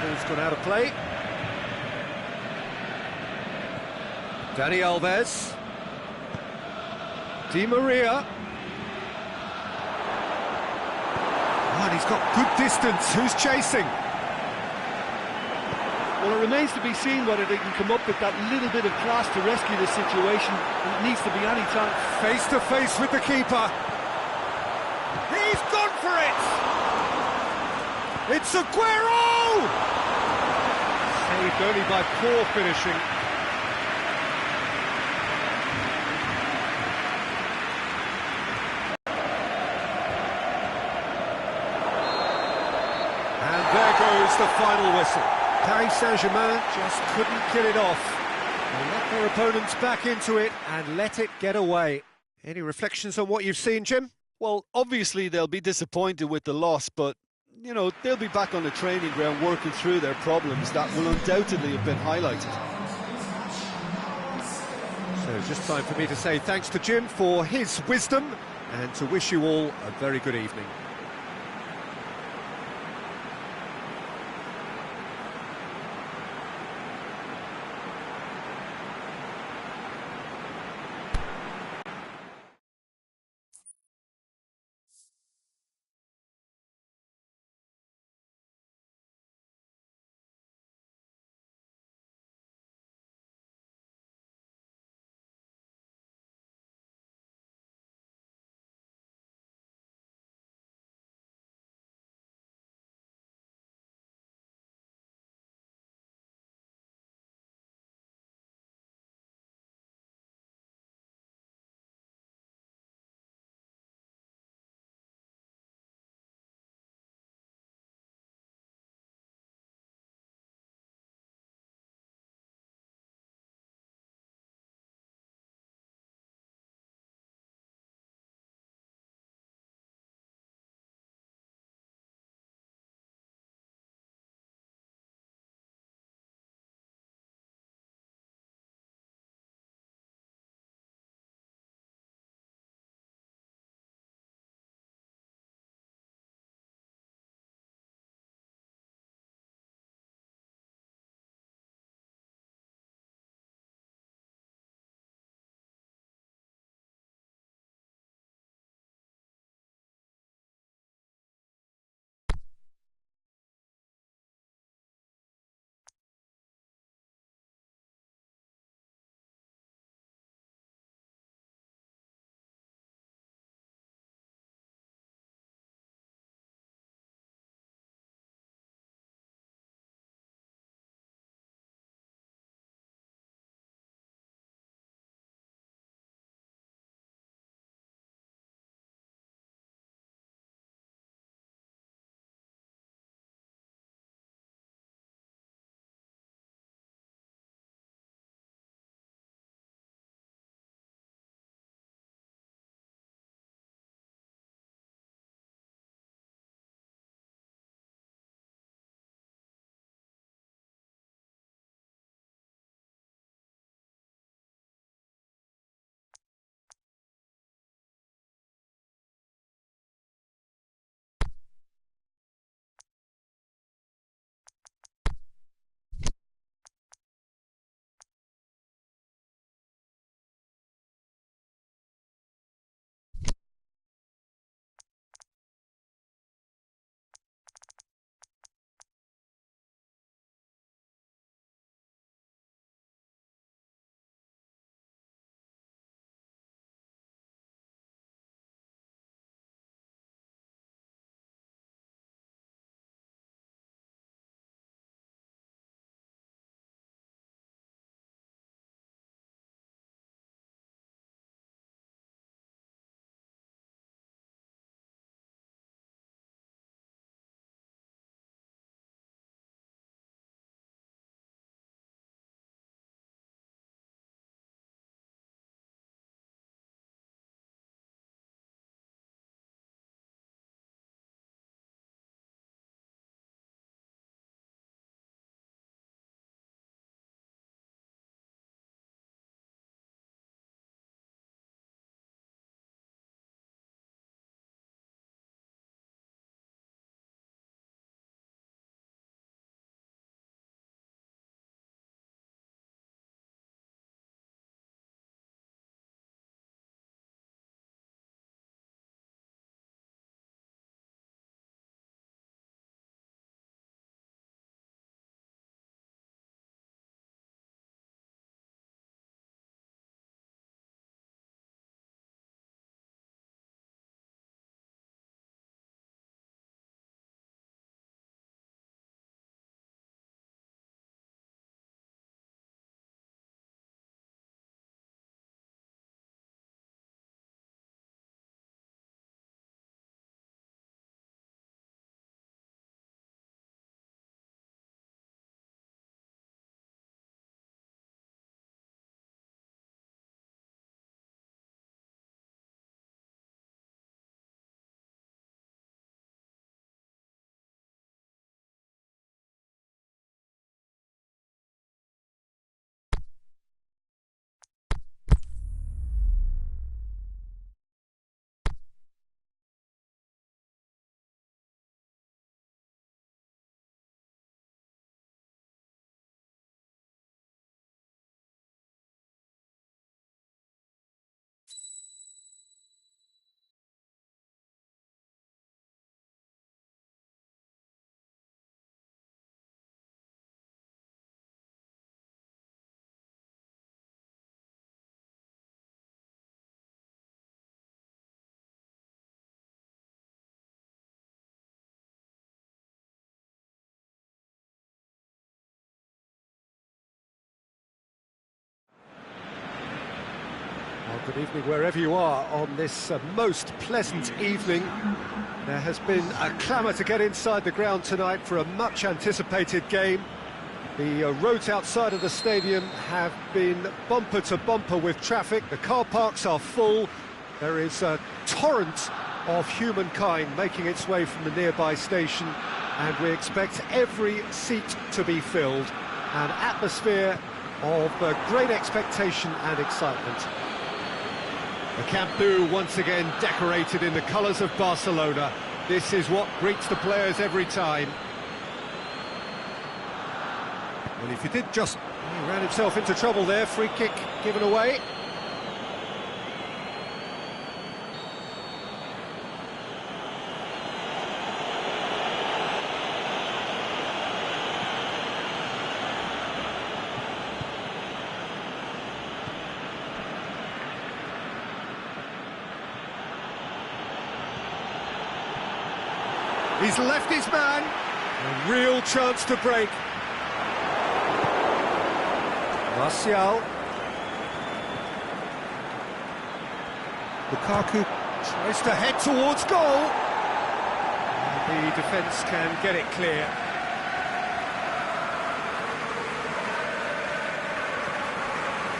Ball's gone out of play. Dani Alves. Di Maria. Oh, and he's got good distance. Who's chasing? Well, it remains to be seen whether they can come up with that little bit of class to rescue the situation. It needs to be any time. Face to face with the keeper. He's gone for it! It's Aguero! Saved only by poor finishing. And there goes the final whistle. Paris Saint-Germain just couldn't kill it off. They let their opponents back into it and let it get away. Any reflections on what you've seen, Jim? Well, obviously they'll be disappointed with the loss, but, you know, they'll be back on the training ground working through their problems that will undoubtedly have been highlighted. just time for me to say thanks to Jim for his wisdom and to wish you all a very good evening. Well, good evening wherever you are on this most pleasant evening. There has been a clamour to get inside the ground tonight for a much-anticipated game. The roads outside of the stadium have been bumper to bumper with traffic. The car parks are full. There is a torrent of humankind making its way from the nearby station, and we expect every seat to be filled. An atmosphere of great expectation and excitement. The Camp Nou once again decorated in the colours of Barcelona. This is what greets the players every time. Well, if he did just... he ran himself into trouble there. Free kick given away. He's left his man. A real chance to break. Martial. Lukaku tries to head towards goal. And the defence can get it clear.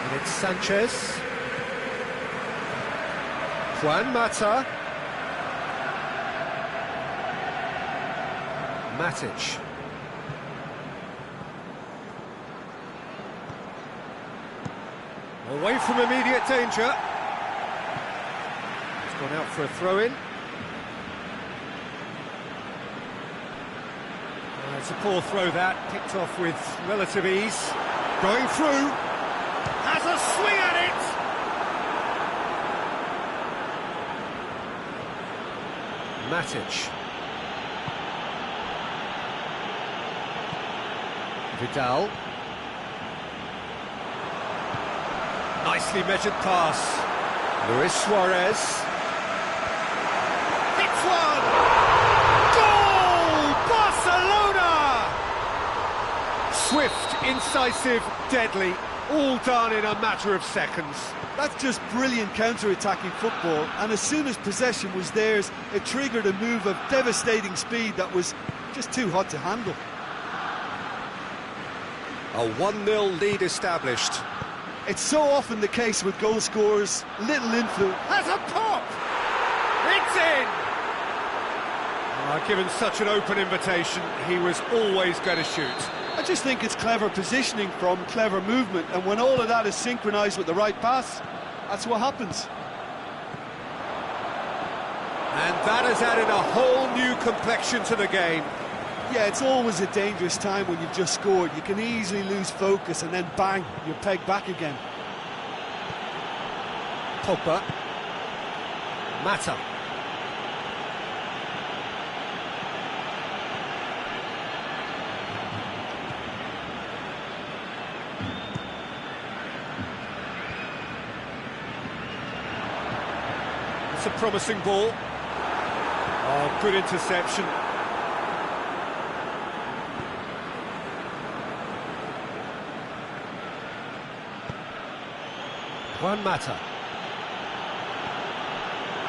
And it's Sanchez. Juan Mata. Matic. Away from immediate danger. He's gone out for a throw-in. It's a poor throw that, picked off with relative ease. Going through. Has a swing at it! Matic. Vidal. Nicely measured pass. Luis Suarez. Hits one! Goal! Barcelona! Swift, incisive, deadly, all done in a matter of seconds. That's just brilliant counter-attacking football, and as soon as possession was theirs, it triggered a move of devastating speed that was just too hot to handle. A 1-0 lead established. It's so often the case with goal scorers, little influence. Has a pop! It's in! Given such an open invitation, he was always going to shoot. I just think it's clever positioning from clever movement, and when all of that is synchronised with the right pass, that's what happens. And that has added a whole new complexion to the game. Yeah, it's always a dangerous time when you've just scored. You can easily lose focus and then bang, you're pegged back again. Pogba. Mata. It's a promising ball. Oh, good interception. Juan Mata.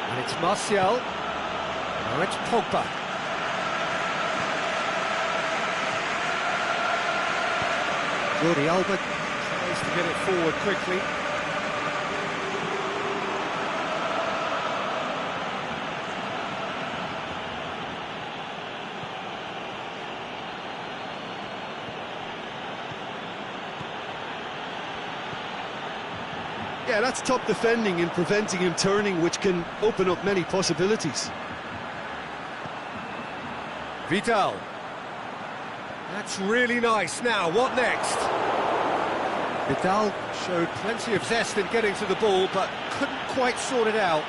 And it's Martial. Now it's Pogba. Jordi Alba tries to get it forward quickly. Yeah, that's top defending and preventing him turning, which can open up many possibilities. Vidal. That's really nice. Now, what next? Vidal showed plenty of zest in getting to the ball, but couldn't quite sort it out.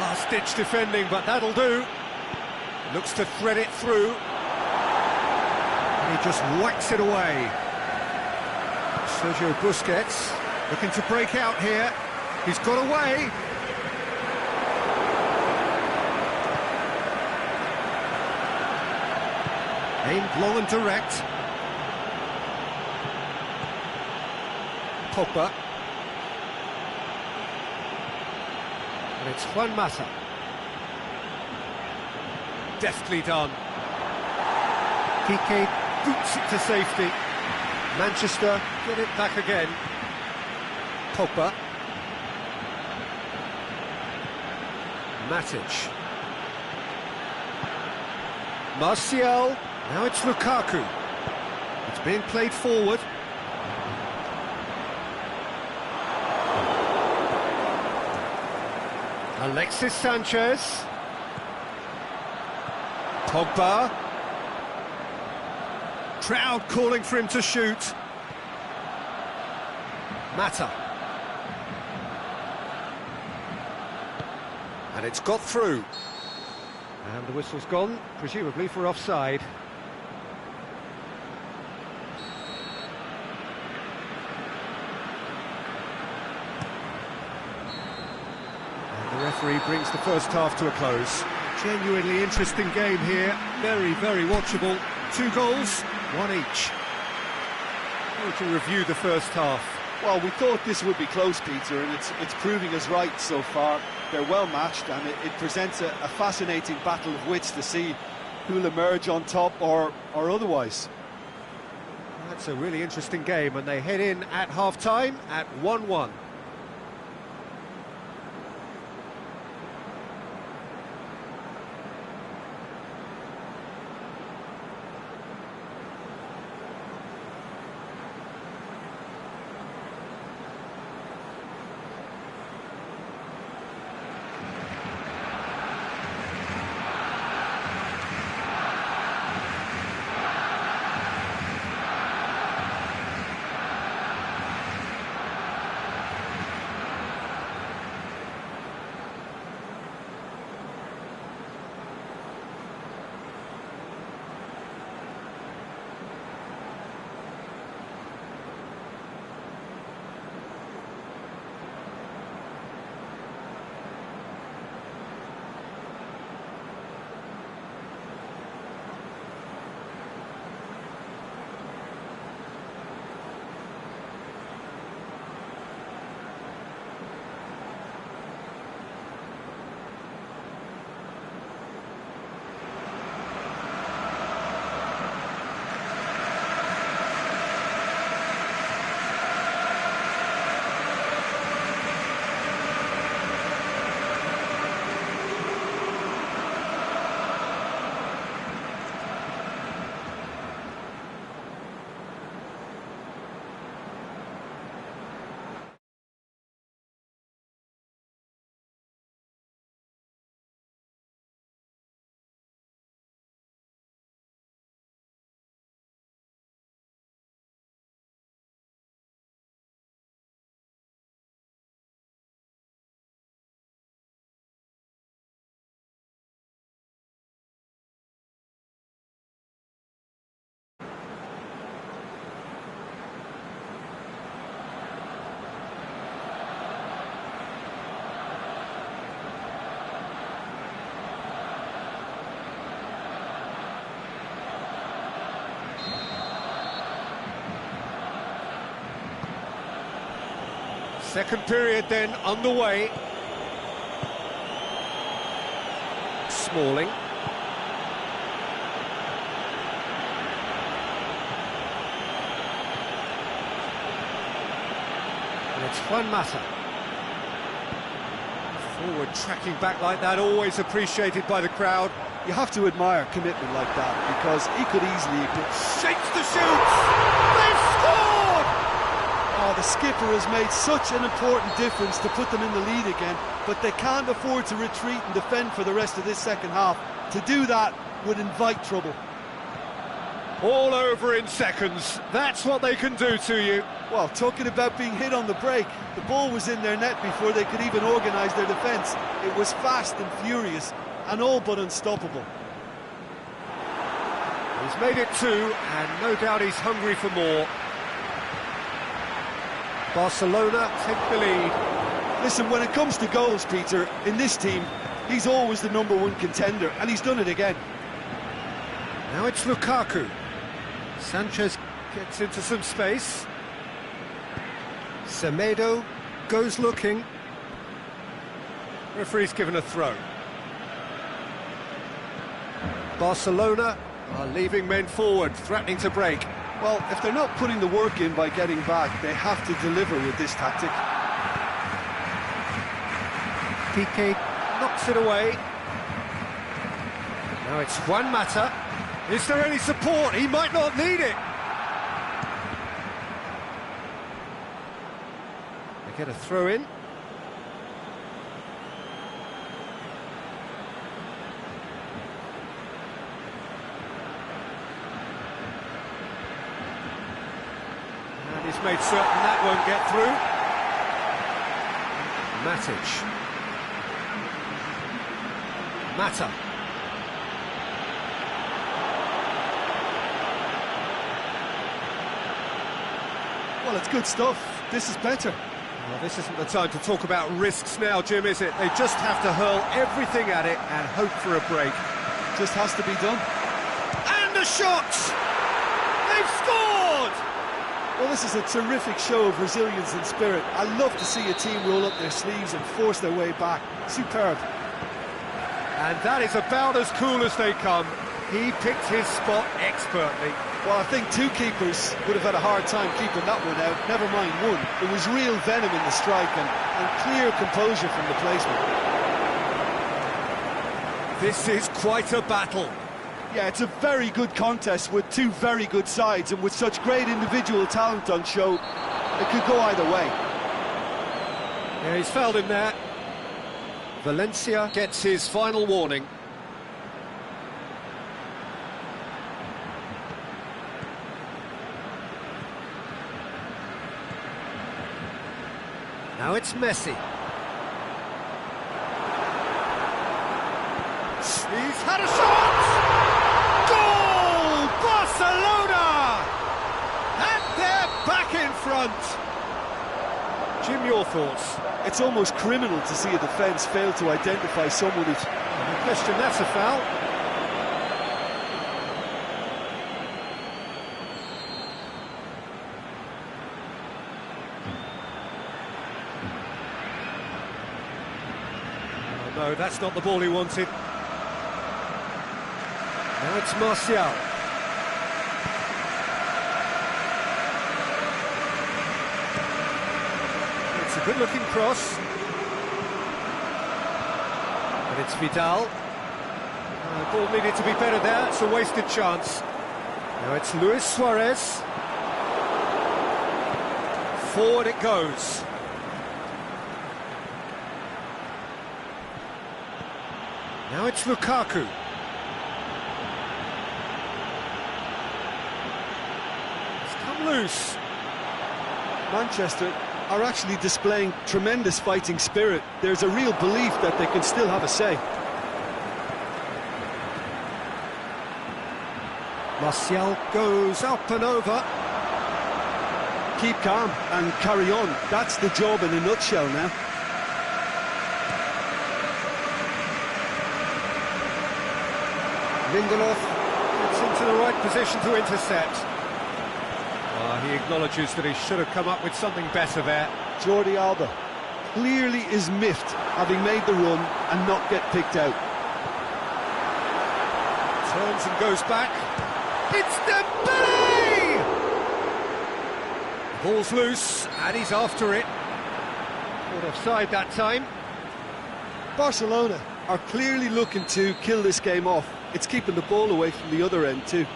Last-ditch defending, but that'll do. Looks to thread it through. And he just whacks it away. Sergio Busquets looking to break out here. He's got away. Aimed long and direct. Pogba. And it's Juan Mata. Deftly done. Piqué boots it to safety. Manchester get it back again. Pogba. Matic. Martial. Now it's Lukaku. It's being played forward. Alexis Sanchez. Pogba. Crowd calling for him to shoot. Mata. And it's got through. And the whistle's gone, presumably for offside. And the referee brings the first half to a close. Genuinely interesting game here, very, very watchable. 2 goals, 1 each. We can review the first half. Well, we thought this would be close, Peter, and it's proving us right so far. They're well matched, and it presents a fascinating battle of wits to see who'll emerge on top or otherwise. That's a really interesting game, and they head in at half-time at 1-1. Second period then underway. Smalling. And it's Juan Mata. Forward tracking back like that, always appreciated by the crowd. You have to admire commitment like that, because he could easily Shakes the shoots! They've scored! Oh, the skipper has made such an important difference to put them in the lead again, but they can't afford to retreat and defend for the rest of this second half. To do that would invite trouble. All over in seconds. That's what they can do to you. Well, talking about being hit on the break, the ball was in their net before they could even organise their defence. It was fast and furious, and all but unstoppable. He's made it 2, and no doubt he's hungry for more. Barcelona take the lead. Listen, when it comes to goals, Peter, in this team, he's always the #1 contender, and he's done it again. Now it's Lukaku. Sanchez gets into some space. Semedo goes looking. Referee's given a throw. Barcelona are leaving men forward, threatening to break. Well, if they're not putting the work in by getting back, they have to deliver with this tactic. Piqué knocks it away. Now it's Juan Mata. Is there any support? He might not need it. They get a throw in. And he's made certain that won't get through. Matic. Mata. Well, it's good stuff. This is better. Well, this isn't the time to talk about risks now, Jim, is it? They just have to hurl everything at it and hope for a break. Just has to be done. And a shot! They've scored! Well, this is a terrific show of resilience and spirit. I love to see a team roll up their sleeves and force their way back. Superb. And that is about as cool as they come. He picked his spot expertly. Well, I think two keepers would have had a hard time keeping that one out, never mind one. There was real venom in the strike and clear composure from the placement. This is quite a battle. Yeah, it's a very good contest with two very good sides, and with such great individual talent on show, it could go either way. Yeah, he's fouled him there. Valencia gets his final warning. Now it's Messi. He's had a shot! Goal! Barcelona! And they're back in front. Jim, your thoughts? It's almost criminal to see a defence fail to identify someone who's... No question, that's a foul. No, that's not the ball he wanted. Now it's Martial. It's a good-looking cross. But it's Vidal. The ball needed to be better there. It's a wasted chance. Now it's Luis Suarez. Forward it goes. Now it's Lukaku. It's come loose. Manchester are actually displaying tremendous fighting spirit. There's a real belief that they can still have a say. Martial goes up and over. Keep calm and carry on. That's the job in a nutshell now. Lindelof gets into the right position to intercept. He acknowledges that he should have come up with something better there. Jordi Alba clearly is miffed, having made the run and not get picked out. Turns and goes back. It's Dembele! The ball's loose, and he's after it. Caught offside that time. Barcelona are clearly looking to kill this game off. It's keeping the ball away from the other end too.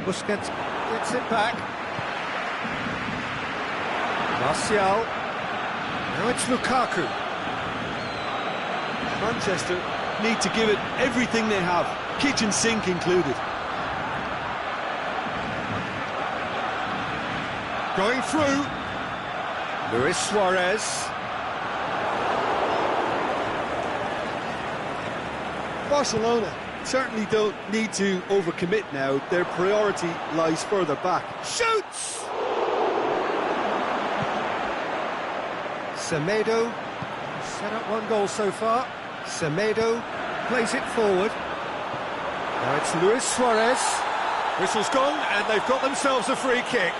Busquets gets it back. Martial. Now it's Lukaku. Manchester need to give it everything they have, kitchen sink included. Going through. Luis Suarez. Barcelona certainly don't need to overcommit now. Their priority lies further back. Shoots! Semedo set up one goal so far. Semedo plays it forward. Now it's It's Luis Suarez. Whistle's gone, and they've got themselves a free kick.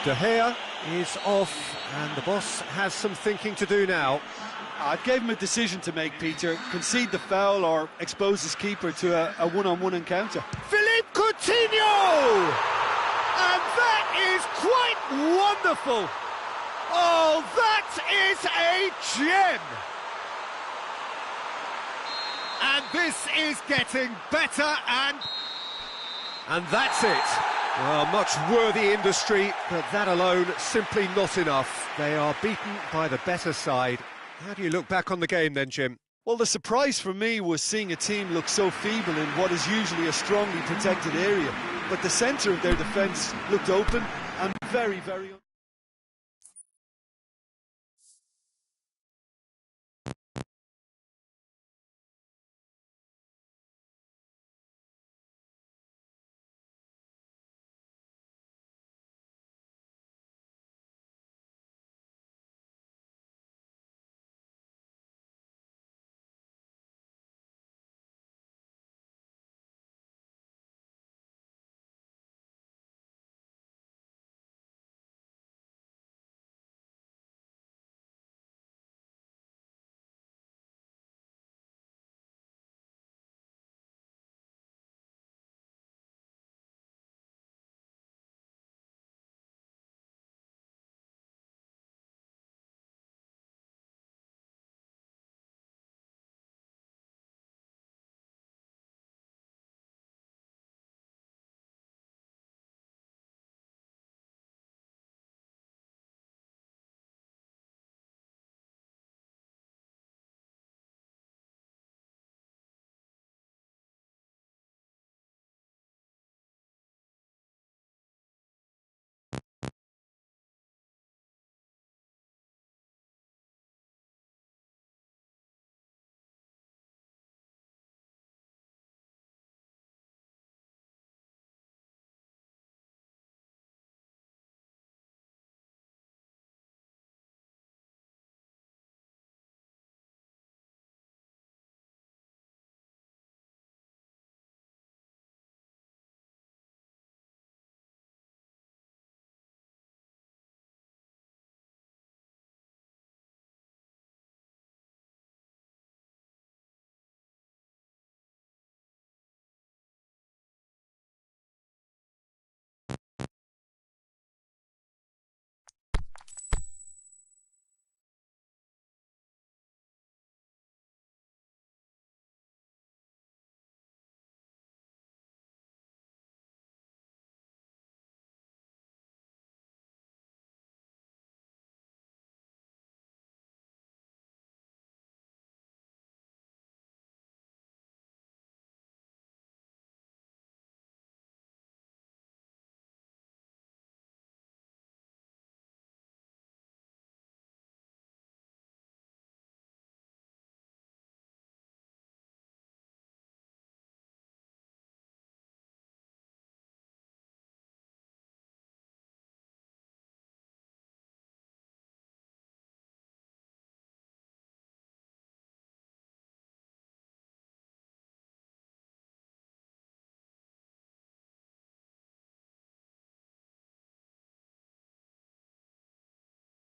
De Gea is off, and the boss has some thinking to do now. I gave him a decision to make, Peter. Concede the foul or expose his keeper to a one-on-one encounter. Philippe Coutinho! And that is quite wonderful! Oh, that is a gem! And this is getting better, and that's it. Well, much worthy industry, but that alone simply not enough. They are beaten by the better side. How do you look back on the game then, Jim? Well, the surprise for me was seeing a team look so feeble in what is usually a strongly protected area. But the centre of their defence looked open and very, very...